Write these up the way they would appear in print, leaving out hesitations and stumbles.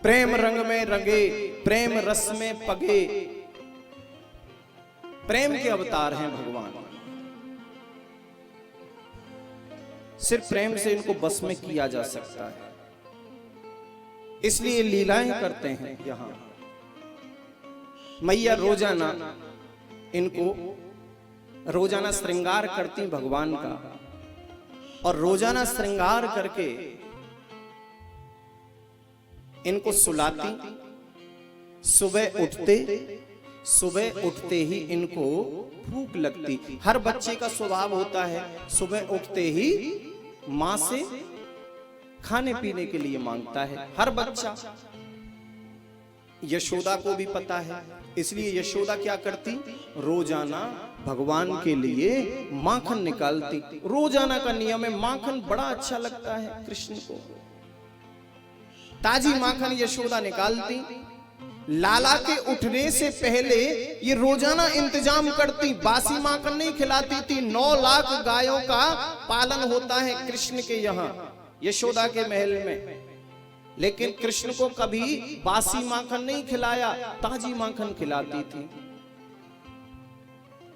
प्रेम रंग में रंगे, प्रेम रस में पगे, प्रेम के अवतार हैं भगवान। सिर्फ प्रेम से इनको बस में किया जा सकता है, इसलिए लीलाएं करते हैं यहां। मैया रोजाना इनको रोजाना श्रृंगार करती भगवान का, और रोजाना श्रृंगार करके इनको सुलाती। सुबह उठते ही इनको भूख लगती। हर बच्चे का स्वभाव होता है सुबह उठते ही मां से खाने पीने के लिए मांगता है, हर बच्चा। यशोदा को भी पता है, इसलिए यशोदा क्या करती, रोजाना भगवान के लिए माखन निकालती। रोजाना का नियम है, माखन बड़ा अच्छा लगता है कृष्ण को। ताजी माखन यशोदा निकालती। लाला के उठने से पहले ये रोजाना इंतजाम करती, बासी माखन नहीं खिलाती थी। 9 लाख गायों का पालन होता है कृष्ण के यहाँ यशोदा के महल में, लेकिन कृष्ण को कभी बासी माखन नहीं खिलाया, ताजी माखन खिलाती थी।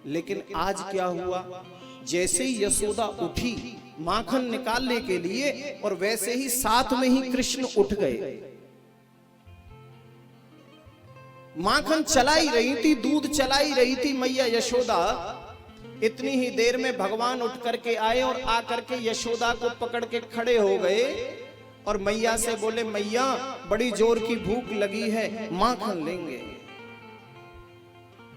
लेकिन आज क्या हुआ, जैसे ही यशोदा उठी माखन निकालने के लिए, और वैसे ही साथ में ही कृष्ण उठ गए। माखन चलाई रही थी, दूध चलाई रही थी मैया यशोदा। इतनी ही देर में भगवान उठ करके आए और आकर के यशोदा को पकड़ के खड़े हो गए और मैया से बोले, मैया बड़ी जोर की भूख लगी है, माखन लेंगे।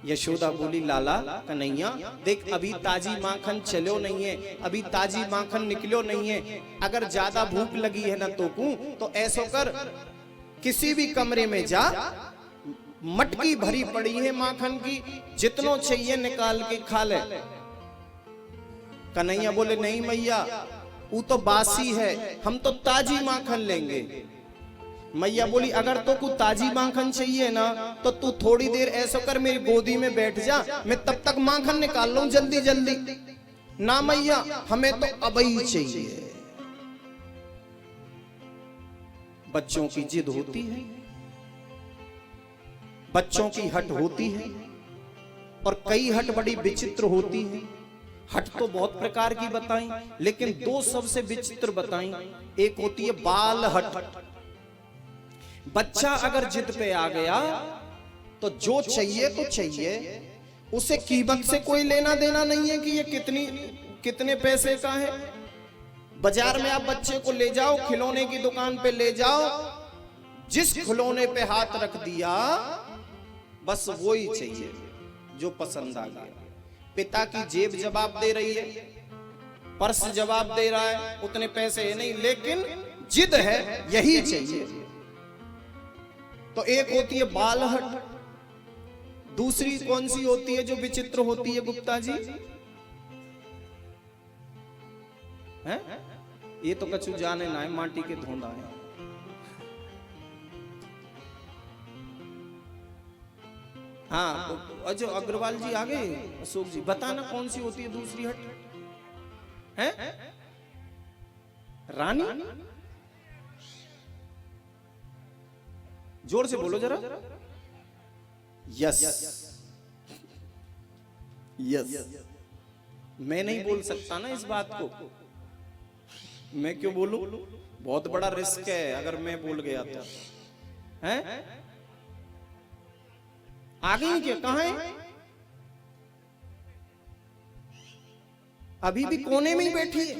यशोदा बोली, लाला कन्हैया देख, अभी ताजी माखन चलो नहीं है, अभी ताजी माखन निकलो नहीं है। अगर ज्यादा भूख लगी है ना तो ऐसो कर, किसी भी कमरे में जा, मटकी भरी पड़ी है माखन की, जितनो चाहिए निकाल के खा ले। कन्हैया बोले, नहीं मैया वो तो बासी है, हम तो ताजी माखन लेंगे। मैया बोली, अगर तो कुछ ताजी माखन चाहिए ना तो तू थोड़ी देर ऐसा कर, मेरी गोदी में बैठ जा, मैं तब तक माखन निकाल लूं जल्दी जल्दी। ना मैया, हमें तो अबई चाहिए। बच्चों की जिद होती है, बच्चों की हट होती है, और कई हट बड़ी विचित्र होती है। हट तो बहुत प्रकार की बताई, लेकिन 2 सबसे विचित्र बताई। एक होती है बाल हट। बच्चा अगर जिद पे आ गया तो जो चाहिए तो चाहिए, उसे कीमत से कोई लेना देना नहीं है कि ये कितने पैसे का है। बाजार में आप बच्चे को ले जाओ, खिलौने की दुकान पे ले जाओ, जिस खिलौने पे हाथ रख दिया बस वो ही चाहिए जो पसंद आ गया। पिता की जेब जवाब दे रही है, पर्स जवाब दे रहा है, उतने पैसे है नहीं, लेकिन जिद है यही चाहिए। तो एक होती है बाल हट। दूसरी कौन सी होती है जो विचित्र होती है गुप्ता जी? हैं? ये तो कछु जाने ना है, माटी के धोंदा है। हाँ, अजय अग्रवाल जी आ गए। अशोक जी बताना कौन सी होती है दूसरी हट? हैं? रानी? जोर से बोलो जरा। Yes yes. मैं नहीं बोल सकता ना इस बात को, मैं क्यों बोलूं? बहुत बड़ा रिस्क है अगर मैं बोल गया तो। हैं? आ गई क्या? कहां है? अभी भी कोने में ही बैठी है।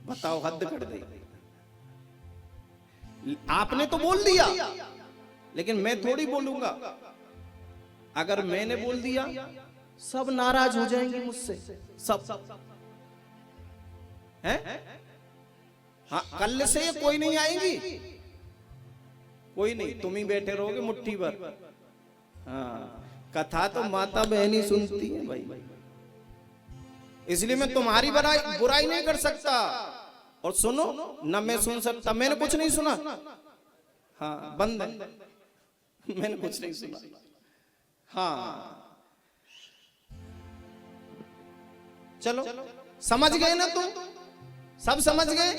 बताओ, हद कर दी। आपने तो बोल दिया, लेकिन मैं थोड़ी बोलूंगा। अगर मैंने बोल दिया सब नाराज हो जाएंगे मुझसे, सब। हैं? हाँ, कल से कोई नहीं आएगी, कोई नहीं, तुम ही बैठे रहोगे मुट्ठी भर। हाँ, कथा तो माता बहनी सुनती है भाई, इसलिए मैं तुम्हारी बुराई नहीं कर सकता। और सुनो न, मैं सुन सकता, मैंने कुछ नहीं सुना। हाँ, बंद है, मैंने कुछ नहीं सुना। हाँ, चलो समझ गए ना तुम? सब समझ गए?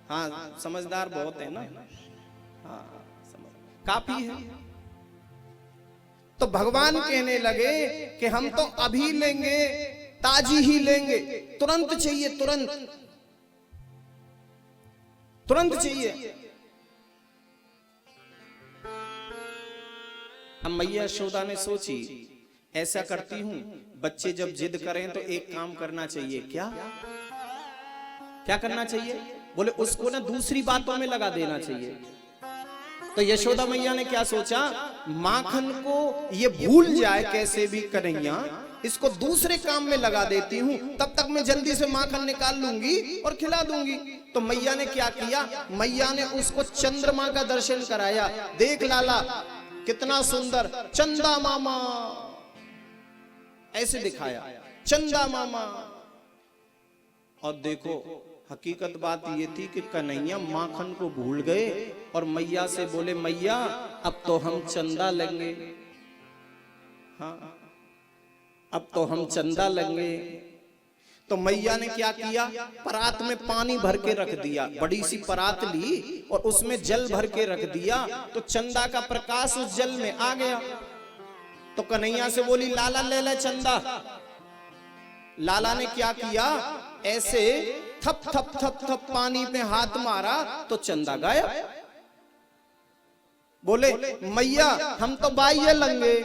हाँ, समझदार बहुत है ना। हाँ, काफी है। तो भगवान कहने लगे कि हम तो अभी लेंगे, ताजी ही लेंगे, तुरंत चाहिए, तुरंत तुरंत चाहिए। अब मैया यशोदा ने सोची, ऐसा करती हूं, बच्चे जब जिद करें तो एक काम करना चाहिए। क्या क्या करना चाहिए? बोले उसको ना दूसरी बातों में लगा देना चाहिए। तो यशोदा मैया ने क्या सोचा, माखन को ये भूल जाए कैसे भी कन्हैया, इसको दूसरे काम में लगा देती हूं, तब तक मैं जल्दी से माखन निकाल लूंगी और खिला दूंगी। तो मैया ने क्या किया, मैया ने उसको चंद्रमा का दर्शन कराया। देख लाला कितना सुंदर चंदा मामा, ऐसे दिखाया, चंदा मामा। और देखो हकीकत बात ये थी कि कन्हैया माखन को भूल गए और मैया से बोले, मैया अब तो हम चंदा लेंगे। हाँ, अब तो हम चंदा लेंगे। तो मैया ने क्या किया, परात में पानी भर के रख दिया, बड़ी सी परात ली और उसमें जल भर के रख दिया। तो चंदा का प्रकाश उस जल में आ गया। तो कन्हैया से बोली, लाला ले ले चंदा। लाला ने क्या किया, ऐसे थप थप थप थप पानी पे हाथ मारा तो चंदा गायब। बोले, मैया हम तो बाह्य लेंगे,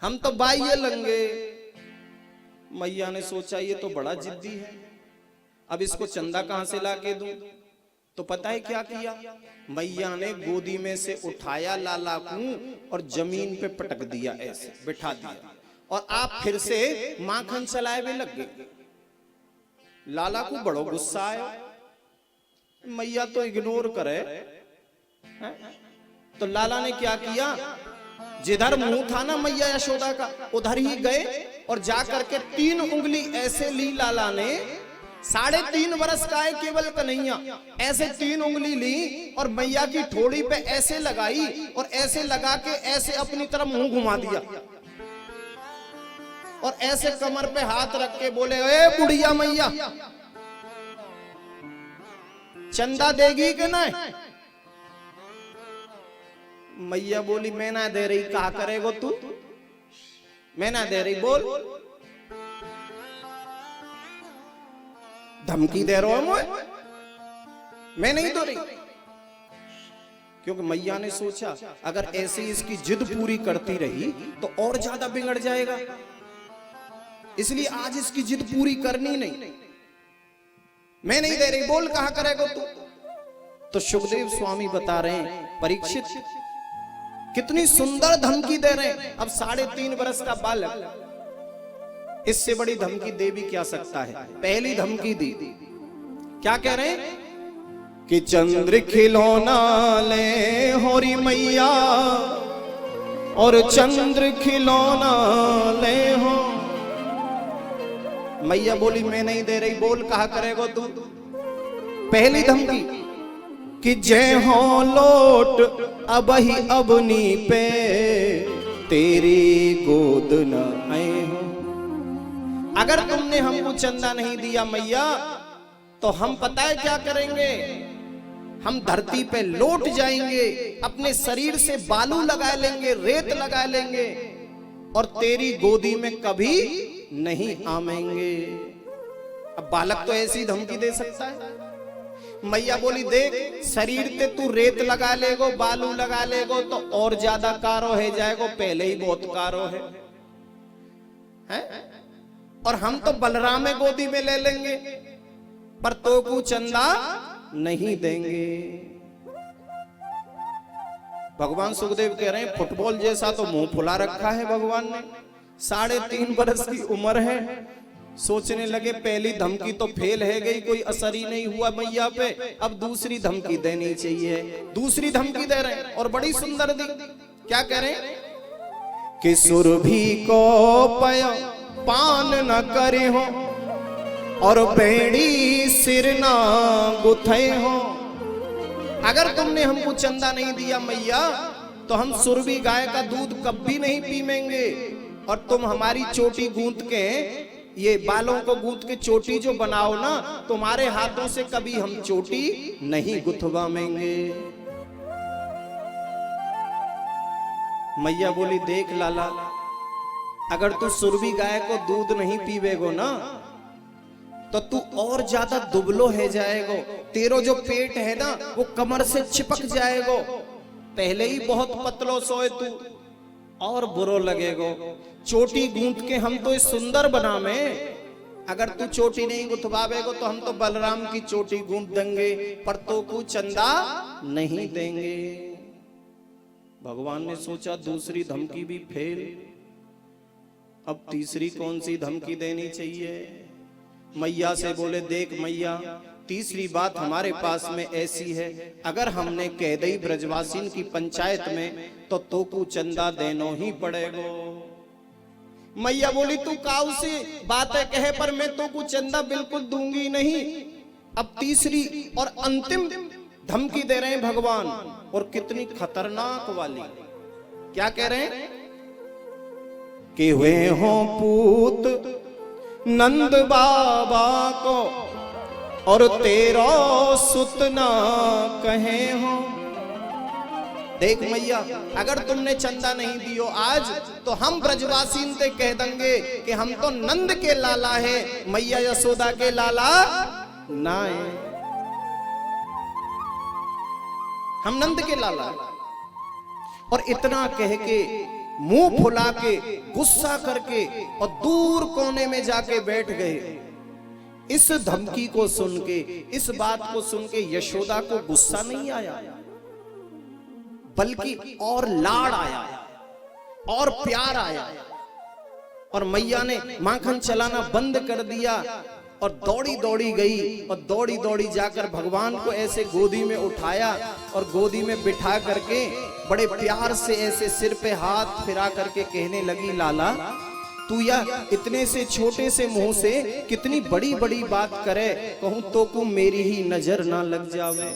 हम तो बाह्य लेंगे। मैया ने सोचा ये तो बड़ा जिद्दी है, अब इसको चंदा कहां से लाके दूं। तो पता है क्या किया, मैया ने गोदी में से उठाया लाला को और जमीन पे पटक दिया, ऐसे बिठा दिया और आप फिर से माखन चलाए हुए लग गए। लाला को बड़ो गुस्सा आया, मैया तो इग्नोर करे। तो लाला ने क्या किया, जिधर मुंह था ना मैया यशोदा का, उधर ही गए और जाकर के 3 उंगली ऐसे ली लाला ने। 3.5 वर्ष का है केवल कन्हैया, ऐसे 3 उंगली ली और मैया की ठोड़ी पे ऐसे लगाई और ऐसे लगा के ऐसे अपनी तरफ मुंह घुमा दिया और ऐसे कमर पे हाथ रख के बोले, ए बुढ़िया मैया चंदा देगी कि नहीं। मैया बोली, मैं ना दे रही। कहा करेगो तू, मैं ना दे रही, बोल। धमकी दे रहा हूं मैं नहीं दे रही। क्योंकि मैया ने सोचा अगर ऐसे इसकी जिद पूरी करती रही तो और ज्यादा बिगड़ जाएगा, इसलिए आज इसकी जिद पूरी करनी नहीं। मैं नहीं दे रही, बोल कहा करेगा तू। तो सुखदेव स्वामी बता रहे हैं, परीक्षित कितनी सुंदर धमकी दे रहे हैं। अब 3.5 वर्ष का बालक, इससे बड़ी धमकी दे भी क्या सकता है। पहली धमकी दी, क्या कह रहे हैं कि चंद्र खिलौना ले होरी मैया और चंद्र खिलौना ले हो। मैया बोली, मैं नहीं दे रही, बोल कहा करेगा तू। पहली धमकी कि जय हो लोट अब ही अबनी पे तेरी गोद न आए हो। अगर तुमने हमको चंदा नहीं दिया मैया, तो हम पता है क्या करेंगे, हम धरती पे लौट जाएंगे, अपने शरीर से बालू लगा लेंगे, रेत लगा लेंगे और तेरी गोदी में कभी नहीं आमेंगे। अब बालक तो ऐसी धमकी दे सकता है। मैया बोली, देख शरीर पे तू रेत लगा लेगो, बालू लगा लेगो तो और ज्यादा कारो है जाएगो, पहले ही बहुत कारो है? और हम तो बलराम गोदी में ले लेंगे, पर तो को चंदा नहीं देंगे। भगवान सुखदेव कह रहे हैं, फुटबॉल जैसा तो मुंह फुला रखा है भगवान ने। 3.5 वर्ष की उम्र है, सोचने लगे पहली धमकी तो फेल है गई, कोई असर ही नहीं हुआ मैया पे, अब दूसरी धमकी देनी चाहिए। दूसरी धमकी दे रहे हैं और बड़ी सुंदर दी। क्या कह रहे हैं कि सुरभि को पया पान न करे हो और बेड़ी सिर ना गुथे हो। अगर तुमने हमको चंदा नहीं दिया मैया, तो हम सुरभि गाय का दूध कभी नहीं पीमेंगे और तुम हमारी चोटी गूंथ के, ये बालों को गूंथ के चोटी जो बनाओ ना, तुम्हारे हाथों से कभी हम चोटी नहीं गुथवाएंगे। मैया बोली देख लाला, अगर तू सुरभि गाय को दूध नहीं पीवेगो ना तो तू और ज्यादा दुबलो है जाएगो, तेरो जो पेट है ना वो कमर से चिपक जाएगो, पहले ही बहुत पतलो सोए तू और बुरो लगेगो। चोटी गूंथ के हम तो इस सुंदर बनावे, अगर तू चोटी नहीं गुथवावेगो तो हम तो बलराम की चोटी गूंथ देंगे, पर तो को चंदा नहीं देंगे। भगवान ने सोचा दूसरी धमकी भी फेल, अब तीसरी कौन सी धमकी देनी चाहिए। मैया से बोले देख मैया, तीसरी बात हमारे पास में ऐसी है, अगर हमने कह दी ब्रजवासीन की पंचायत में तो को चंदा देनो ही पड़ेगो। मैया बोली तू काऊ सी बातें कहे, पर मैं तो को चंदा बिल्कुल दूंगी नहीं। अब तीसरी और अंतिम धमकी दे रहे हैं भगवान, और कितनी खतरनाक वाली। क्या कह रहे हैं कि हुए हो पूत नंद बाबा को और तेरा सुत ना कहे हो। देख मैया, अगर तुमने चंदा नहीं दियो आज तो हम ब्रजवासीन से कह देंगे कि हम तो नंद के लाला है, मैया यशोदा के लाला ना है, हम नंद के लाला। और इतना कह के मुंह फुला के गुस्सा करके और दूर कोने में जाके बैठ गए। इस धमकी को सुन के, इस बात को सुन के यशोदा को गुस्सा नहीं आया, बल्कि और लाड़ आया और प्यार आया। और मैया ने माखन चलाना बंद कर दिया और दौड़ी दौड़ी गई और दौड़ी दौड़ी जाकर भगवान को ऐसे गोदी में उठाया और गोदी में बिठा करके बड़े प्यार से ऐसे सिर पे हाथ फिरा करके कहने लगी, लाला तू या इतने से छोटे से मुंह से कितनी बड़ी बड़ी बात करे, कहूं तो को मेरी ही नजर ना लग जावे।